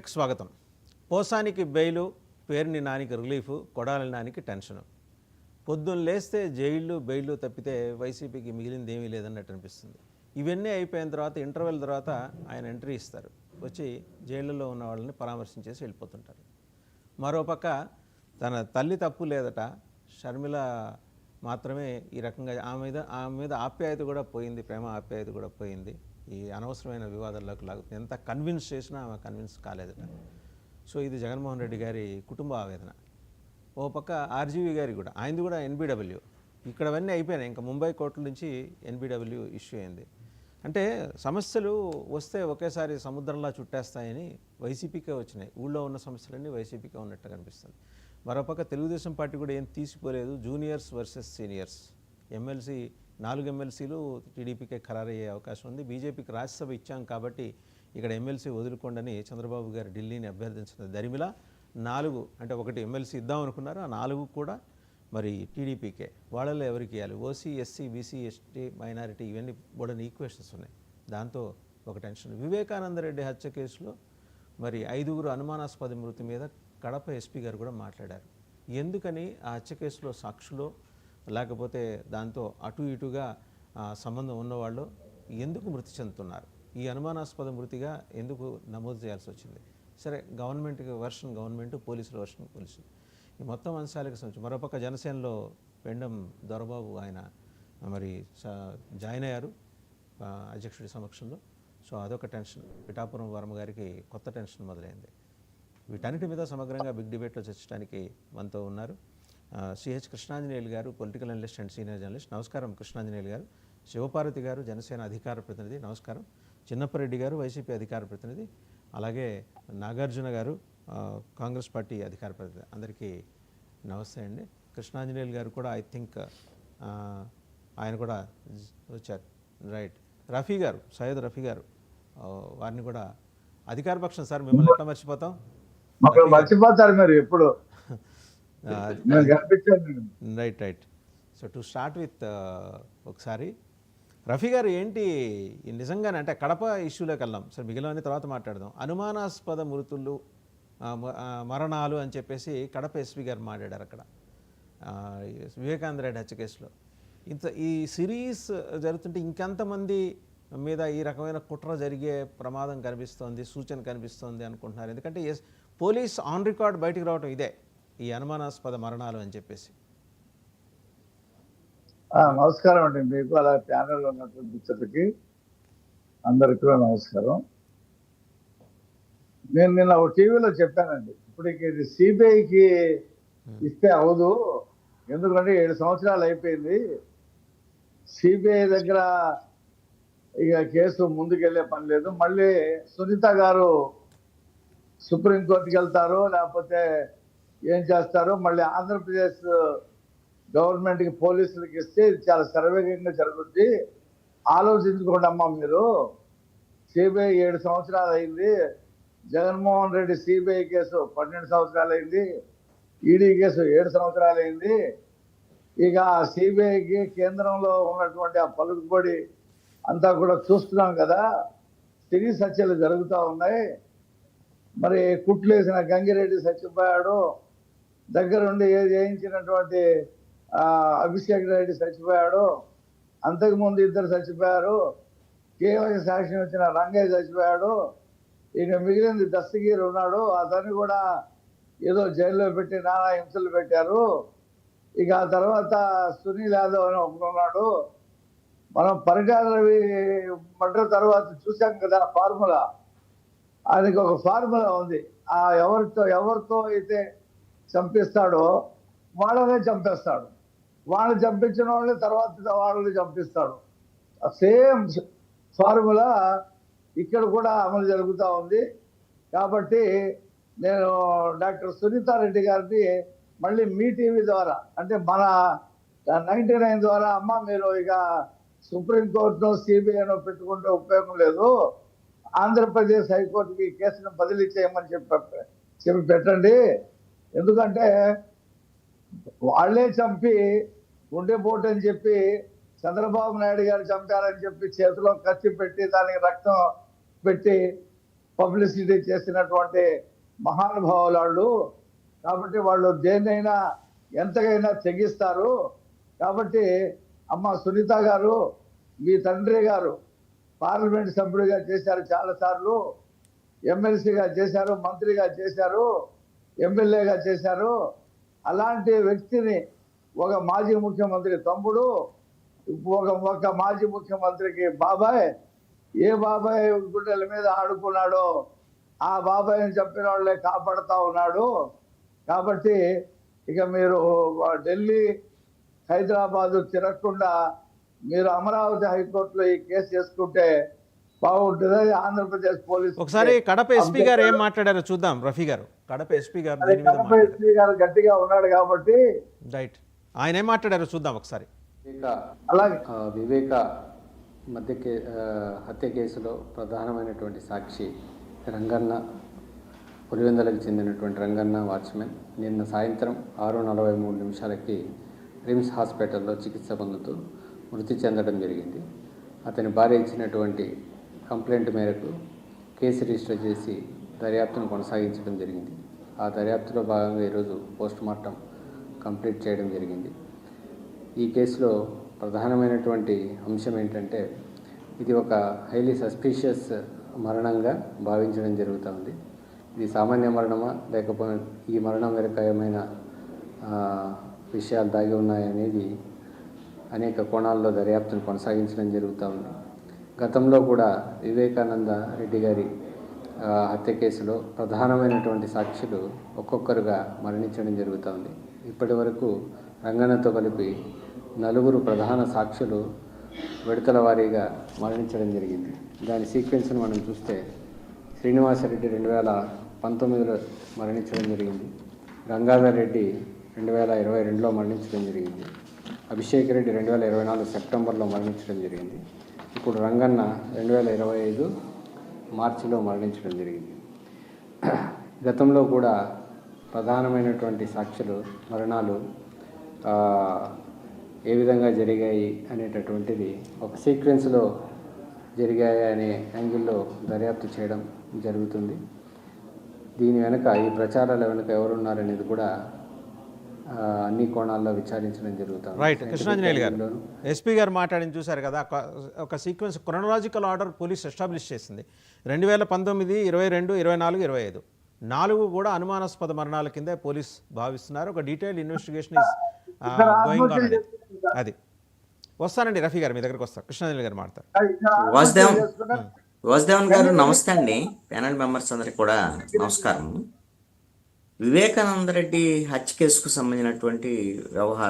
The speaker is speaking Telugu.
బ్రేక్ స్వాగతం. పోసానికి బెయిలు, పేరుని నానికి రిలీఫ్, కొడాలి నానికి టెన్షను. పొద్దున్న లేస్తే జైళ్ళు బెయిళ్ళు తప్పితే వైసీపీకి మిగిలింది ఏమీ లేదన్నట్టు అనిపిస్తుంది. ఇవన్నీ అయిపోయిన తర్వాత ఇంటర్వెల్ తర్వాత ఆయన ఎంట్రీ ఇస్తారు, వచ్చి జైళ్ళలో ఉన్న వాళ్ళని పరామర్శించేసి వెళ్ళిపోతుంటారు. మరోపక్క తన తల్లి తప్పు లేదట, షర్మిల మాత్రమే ఈ రకంగా ఆమె మీద ఆప్యాయత కూడా పోయింది, ప్రేమ ఆప్యాయత కూడా పోయింది. ఈ అనవసరమైన వివాదాల్లోకి లాగుతుంది. ఎంత కన్విన్స్ చేసినా ఆమె కన్విన్స్ కాలేదట. సో ఇది జగన్మోహన్ రెడ్డి గారి కుటుంబ ఆవేదన. ఓ పక్క ఆర్జీవీ గారి కూడా, ఆయనది కూడా ఎన్బిడబ్ల్యూ. ఇక్కడవన్నీ అయిపోయినాయి, ఇంకా ముంబై కోర్టుల నుంచి ఎన్బిడబ్ల్యూ ఇష్యూ అయింది. అంటే సమస్యలు వస్తే ఒకేసారి సముద్రంలా చుట్టేస్తాయని వైసీపీకే వచ్చినాయి. ఊళ్ళో ఉన్న సమస్యలన్నీ వైసీపీకే ఉన్నట్టు కనిపిస్తుంది. మరోపక్క తెలుగుదేశం పార్టీ కూడా ఏం తీసిపోలేదు. Juniors versus seniors. ఎమ్మెల్సీ 4 ఎమ్మెల్సీలు టీడీపీకే ఖరారయ్యే అవకాశం ఉంది. బీజేపీకి రాజ్యసభ ఇచ్చాం కాబట్టి ఇక్కడ ఎమ్మెల్సీ వదులుకోండని చంద్రబాబు గారు ఢిల్లీని అభ్యర్థించిన దరిమిలా 4 అంటే ఒకటి ఎమ్మెల్సీ ఇద్దాం అనుకున్నారు, ఆ 4 కూడా మరి టీడీపీకే. వాళ్ళల్లో ఎవరికి ఇవ్వాలి? OC, SC, BC, ST, minority, ఇవన్నీ బోల్డెన్ ఈక్వేషన్స్ ఉన్నాయి. దాంతో ఒక టెన్షన్. వివేకానందరెడ్డి హత్య కేసులో మరి 5 అనుమానాస్పద మృతి మీద కడప ఎస్పీ గారు కూడా మాట్లాడారు. ఎందుకని ఆ హత్య కేసులో సాక్షులో లేకపోతే దాంతో అటు ఇటుగా సంబంధం ఉన్నవాళ్ళు ఎందుకు మృతి చెందుతున్నారు, ఈ అనుమానాస్పద మృతిగా ఎందుకు నమోదు చేయాల్సి వచ్చింది? సరే, గవర్నమెంట్కి వర్షన్ గవర్నమెంట్, పోలీసుల వర్షన్ పోలీసులు. ఈ మొత్తం అంశాలకు సంబంధించి మరోపక్క జనసేనలో పెండం దొరబాబు ఆయన మరి జాయిన్ అయ్యారు అధ్యక్షుడి సమక్షంలో. సో అదొక టెన్షన్. పిఠాపురం వర్మ గారికి కొత్త టెన్షన్ మొదలైంది. వీటన్నిటి మీద సమగ్రంగా బిగ్ డిబేట్లో చర్చించడానికి మనతో ఉన్నారు సిహెచ్ కృష్ణాంజనేయులు గారు, political analyst and senior journalist. నమస్కారం కృష్ణాంజనేయులు గారు. శివపార్వతి గారు, జనసేన అధికార ప్రతినిధి. నమస్కారం. చిన్నప్పరెడ్డి గారు, వైసీపీ అధికార ప్రతినిధి. అలాగే నాగార్జున గారు, కాంగ్రెస్ పార్టీ అధికార ప్రతినిధి. అందరికీ నమస్తే అండి. కృష్ణాంజనేయులు గారు కూడా ఐ థింక్ ఆయన కూడా వచ్చారు. రైట్. రఫీ గారు, సయ్యద్ రఫీ గారు, వారిని కూడా అధికార పక్షం. సార్ మిమ్మల్ని ఎట్లా మర్చిపోతాం? మర్చిపోతారు మీరు ఎప్పుడు. Right right. So to start with ఒకసారి రఫీ గారు, ఏంటి నిజంగానే అంటే కడప ఇష్యూలోకి వెళ్దాం సార్, మిగిలిన తర్వాత మాట్లాడదాం. అనుమానాస్పద మృతులు, మరణాలు అని చెప్పేసి కడప ఎస్పీ గారు మాట్లాడారు అక్కడ వివేకానంద రెడ్డి హత్య కేసులో. ఈ సిరీస్ జరుగుతుంటే ఇంకెంతమంది మీద ఈ రకమైన కుట్ర జరిగే ప్రమాదం కనిపిస్తోంది, సూచన కనిపిస్తోంది అనుకుంటున్నారు? ఎందుకంటే పోలీస్ ఆన్ రికార్డ్ బయటికి రావటం ఇదే, ఈ అనుమానాస్పద మరణాలు అని చెప్పేసి. నమస్కారం అండి మీకు, అలా ప్యానెల్లో ఉన్నటువంటి మిత్రులకి అందరికీ కూడా నమస్కారం. నేను నిన్న ఒక టీవీలో చెప్పానండి, ఇప్పటికి ఇది సిబిఐకి ఇస్తే అవదు, ఎందుకంటే 7 సంవత్సరాలు అయిపోయింది, సిబిఐ దగ్గర ఇక కేసు ముందుకెళ్లే పని లేదు. మళ్ళీ సునీత గారు సుప్రీంకోర్టుకి వెళ్తారు, లేకపోతే ఏం చేస్తారో, మళ్ళీ ఆంధ్రప్రదేశ్ గవర్నమెంట్కి పోలీసులకి ఇస్తే ఇది చాలా శరవేగంగా జరుగుద్ది, ఆలోచించుకోండి అమ్మా మీరు. సిబిఐ 7 సంవత్సరాలు అయింది, జగన్మోహన్ రెడ్డి సిబిఐ కేసు 12 సంవత్సరాలు అయింది, ఈడీ కేసు 7 సంవత్సరాలు అయింది. ఇక సిబిఐకి కేంద్రంలో ఉన్నటువంటి ఆ పలుకుబడి అంతా కూడా చూస్తున్నాం కదా, సిరీస్ హత్యలు జరుగుతూ ఉన్నాయి. మరి కుట్లేసిన గంగిరెడ్డి చచ్చిపోయాడు, దగ్గరుండి చేయించినటువంటి అభిషేక్ రెడ్డి చచ్చిపోయాడు, అంతకుముందు 2 చచ్చిపోయారు, కేవలం సాక్ష్యం వచ్చిన రంగయ్య చచ్చిపోయాడు, ఇక మిగిలింది దస్తగిరి ఉన్నాడు, అతన్ని కూడా ఏదో జైల్లో పెట్టి నానా హింసలు పెట్టారు. ఇక ఆ తర్వాత సునీల్ యాదవ్ అని ఒకడున్నాడు. మనం పరిటాల రవి మర్డర్ తర్వాత చూసాం కదా ఫార్ములా, ఆయనకి ఒక ఫార్ములా ఉంది. ఆ ఎవరితో అయితే చంపిస్తాడో వాళ్ళనే చంపేస్తాడు, వాళ్ళు చంపించిన వాళ్ళని తర్వాత వాళ్ళని చంపిస్తాడు. సేమ్ ఫార్ములా ఇక్కడ కూడా అమలు జరుగుతూ ఉంది. కాబట్టి నేను డాక్టర్ సునీతారెడ్డి గారిని మళ్ళీ మీ టీవీ ద్వారా, అంటే మన 99 ద్వారా, అమ్మ మీరు ఇక సుప్రీంకోర్టును సిబిఐను పెట్టుకుంటే ఉపయోగం లేదు, ఆంధ్రప్రదేశ్ హైకోర్టుకి ఈ కేసును బదిలీ చేయమని చెప్పి పెట్టండి. ఎందుకంటే వాళ్ళే చంపి గుండెపోటు అని చెప్పి చంద్రబాబు నాయుడు గారు చంపారని చెప్పి చేతిలో ఖర్చు పెట్టి దానికి రక్తం పెట్టి పబ్లిసిటీ చేసినటువంటి మహానుభావులు వాళ్ళు. కాబట్టి వాళ్ళు దేన్నైనా ఎంతకైనా తెగిస్తారు. కాబట్టి అమ్మ సునీత గారు, మీ తండ్రి గారు పార్లమెంట్ సభ్యుడిగా చేశారు, చాలాసార్లు ఎమ్మెల్సీగా చేశారు, మంత్రిగా చేశారు, ఎమ్మెల్యేగా చేశారు. అలాంటి వ్యక్తిని ఒక మాజీ ముఖ్యమంత్రి తమ్ముడు, ఒక మాజీ ముఖ్యమంత్రికి బాబాయ్, ఏ బాబాయ్ గుండెల మీద ఆడుకున్నాడో ఆ బాబాయ్ని చెప్పిన వాళ్ళే కాపాడుతా ఉన్నాడు. కాబట్టి ఇక మీరు ఢిల్లీ, హైదరాబాదు తిరగకుండా మీరు అమరావతి హైకోర్టులో ఈ కేసు చేసుకుంటే బాగుంటుంది. ఆంధ్రప్రదేశ్ పోలీసు ఒకసారి కడప ఎస్పీ గారు ఏం మాట్లాడారో చూద్దాం. రఫీ గారు, కడప ఎస్పీ గారు దీని మీద కడప ఎస్పీ గారు గట్టిగా ఉన్నాడు కాబట్టి రైట్, ఆయన ఏం మాట్లాడారో చూద్దాం ఒకసారి. అలాగే వివేక హత్య కేసులో ప్రధానమైనటువంటి సాక్షి రంగన్న, పులివెందులకు చెందినటువంటి రంగన్న వాచ్మెన్ నిన్న సాయంత్రం 6:43 రిమ్స్ హాస్పిటల్లో చికిత్స పొందుతూ మృతి చెందడం జరిగింది. అతని భార్య ఇచ్చినటువంటి కంప్లైంట్ మేరకు కేసు రిజిస్టర్ చేసి దర్యాప్తును కొనసాగించడం జరిగింది. ఆ దర్యాప్తులో భాగంగా ఈరోజు పోస్ట్మార్టం కంప్లీట్ చేయడం జరిగింది. ఈ కేసులో ప్రధానమైనటువంటి అంశం ఏంటంటే, ఇది ఒక హైలీ సస్పీషియస్ మరణంగా భావించడం జరుగుతుంది. ఇది సామాన్య మరణమా, లేకపోతే ఈ మరణం వెనుక ఏమైనా విషయాలు దాగి ఉన్నాయనేది అనేక కోణాల్లో దర్యాప్తును కొనసాగించడం జరుగుతూ ఉంది. గతంలో కూడా వివేకానంద రెడ్డి గారి హత్య కేసులో ప్రధానమైనటువంటి సాక్షులు ఒక్కొక్కరుగా మరణించడం జరుగుతుంది. ఇప్పటి వరకు రంగన్నతో కలిపి 4 ప్రధాన సాక్షులు విడతల వారీగా మరణించడం జరిగింది. దాని సీక్వెన్స్ను మనం చూస్తే, శ్రీనివాసరెడ్డి 2019లో మరణించడం జరిగింది, గంగాధర్ రెడ్డి 2022లో మరణించడం జరిగింది, అభిషేక్ రెడ్డి 2024 సెప్టెంబర్లో మరణించడం జరిగింది, ఇప్పుడు రంగన్న 2025 మార్చిలో మరణించడం జరిగింది. గతంలో కూడా ప్రధానమైనటువంటి సాక్షులు మరణాలు ఏ విధంగా జరిగాయి అనేటటువంటిది ఒక సీక్వెన్స్లో జరిగాయి అనే యాంగిల్లో దర్యాప్తు చేయడం జరుగుతుంది. దీని వెనుక, ఈ ప్రచారాల వెనుక ఎవరున్నారనేది కూడా అన్ని కోణాల్లో విచారించడం జరుగుతుంది. రైట్, కృష్ణాంజనేయులు గారు, ఎస్పీ గారు మాట్లాడిన చూశారు కదా, ఒక sequence chronological order police establish చేసింది. 2019, 22, 24, 25 4 కూడా అనుమానాస్పద మరణాల కిందే పోలీస్ భావిస్తున్నారు. ఒక detail investigation is going on. అది వస్తానండి రఫీ గారు, మీ దగ్గరకు వస్తారు. కృష్ణాంజనేయులు గారు మాట్లాడతారు. వాసుదేవన్ గారు నమస్తే అండి. ప్యానల్ మెంబర్స్ అందరికి కూడా నమస్కారం. వివేకానంద రెడ్డి హత్య కేసుకు సంబంధించినటువంటి వ్యవహారం